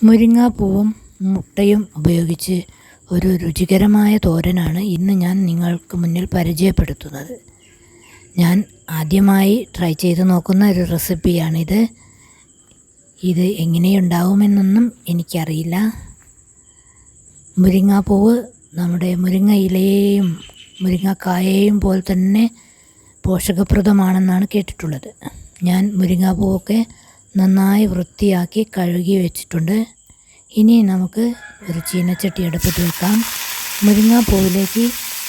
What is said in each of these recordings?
മുരിങ്ങാപ്പൂവും മുട്ടയും ഉപയോഗിച്ച് ഒരു രുചികരമായ തോരനാണ് ഇന്ന് ഞാൻ നിങ്ങൾക്ക് മുന്നിൽ പരിചയപ്പെടുത്തുന്നത്. ഞാൻ ആദ്യമായി ട്രൈ ചെയ്ത് നോക്കുന്ന ഒരു റെസിപ്പിയാണിത്. ഇത് എങ്ങനെയുണ്ടാവുമെന്നൊന്നും എനിക്കറിയില്ല. മുരിങ്ങാപ്പൂവ് നമ്മുടെ മുരിങ്ങ ഇലയെയും മുരിങ്ങക്കായയെയും പോലെ തന്നെ പോഷകപ്രദമാണെന്നാണ് കേട്ടിട്ടുള്ളത്. ഞാൻ മുരിങ്ങാപ്പൂവൊക്കെ നന്നായി വൃത്തിയാക്കി കഴുകി വെച്ചിട്ടുണ്ട്. ഇനി നമുക്ക് ഒരു ചീനച്ചട്ടി അടുപ്പത്ത് വെക്കാം. മുരിങ്ങാപ്പൂവിലേക്ക്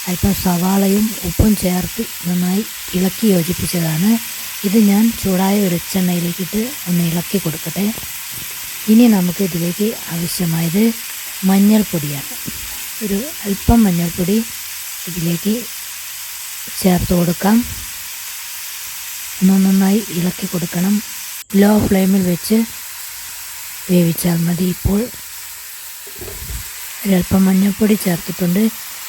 അല്പം സവാളയും ഉപ്പും ചേർത്ത് നന്നായി ഇളക്കി യോജിപ്പിച്ചതാണ്. ഇത് ഞാൻ ചൂടായ വെളിച്ചെണ്ണയിലേക്കിട്ട് ഒന്ന് ഇളക്കി കൊടുക്കട്ടെ. ഇനി നമുക്ക് ഇതിലേക്ക് ആവശ്യമായത് മഞ്ഞൾപ്പൊടിയാണ്. ഒരു അല്പം മഞ്ഞൾപ്പൊടി ഇതിലേക്ക് ചേർത്ത് കൊടുക്കാം. നന്നായി ഇളക്കി കൊടുക്കണം. ലോ ഫ്ലെയിമിൽ വെച്ച് വേവിച്ചാൽ മതി. ഇപ്പോൾ ഒരല്പം മഞ്ഞൾപ്പൊടി ചേർത്തിട്ടുണ്ട്.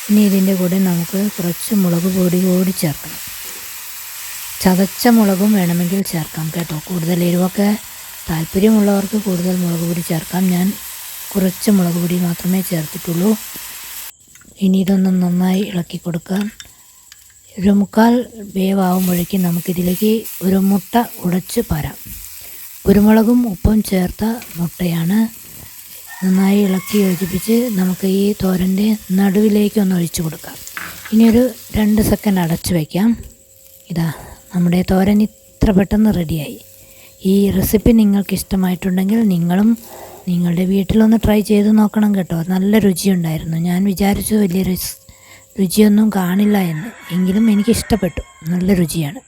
ഇനി ഇതിൻ്റെ കൂടെ നമുക്ക് കുറച്ച് മുളക് പൊടി കൂടി ചേർക്കണം. ചതച്ച മുളകും വേണമെങ്കിൽ ചേർക്കാം കേട്ടോ. കൂടുതൽ എരിവൊക്കെ താല്പര്യമുള്ളവർക്ക് കൂടുതൽ മുളക് പൊടി ചേർക്കാം. ഞാൻ കുറച്ച് മുളക് പൊടി മാത്രമേ ചേർത്തിട്ടുള്ളൂ. ഇനി ഇതൊന്ന് നന്നായി ഇളക്കി കൊടുക്കാം. ഒരു 1/4 വേവാകുമ്പോഴേക്കും നമുക്കിതിലേക്ക് ഒരു മുട്ട ഉടച്ച് പാരാം. കുരുമുളകും ഉപ്പും ചേർത്ത മുട്ടയാണ്. നന്നായി ഇളക്കി യോജിപ്പിച്ച് നമുക്ക് ഈ തോരൻ്റെ നടുവിലേക്കൊന്ന് ഒഴിച്ചു കൊടുക്കാം. ഇനി ഒരു 2 സെക്കൻഡ് അടച്ചു വയ്ക്കാം. ഇതാ നമ്മുടെ തോരൻ ഇത്ര പെട്ടെന്ന് റെഡിയായി. ഈ റെസിപ്പി നിങ്ങൾക്ക് ഇഷ്ടമായിട്ടുണ്ടെങ്കിൽ നിങ്ങളും നിങ്ങളുടെ വീട്ടിലൊന്ന് ട്രൈ ചെയ്ത് നോക്കണം കേട്ടോ. നല്ല രുചിയുണ്ടായിരുന്നു. ഞാൻ വിചാരിച്ചു വലിയ രുചിയൊന്നും കാണില്ല എന്ന്, എങ്കിലും എനിക്കിഷ്ടപ്പെട്ടു. നല്ല രുചിയാണ്.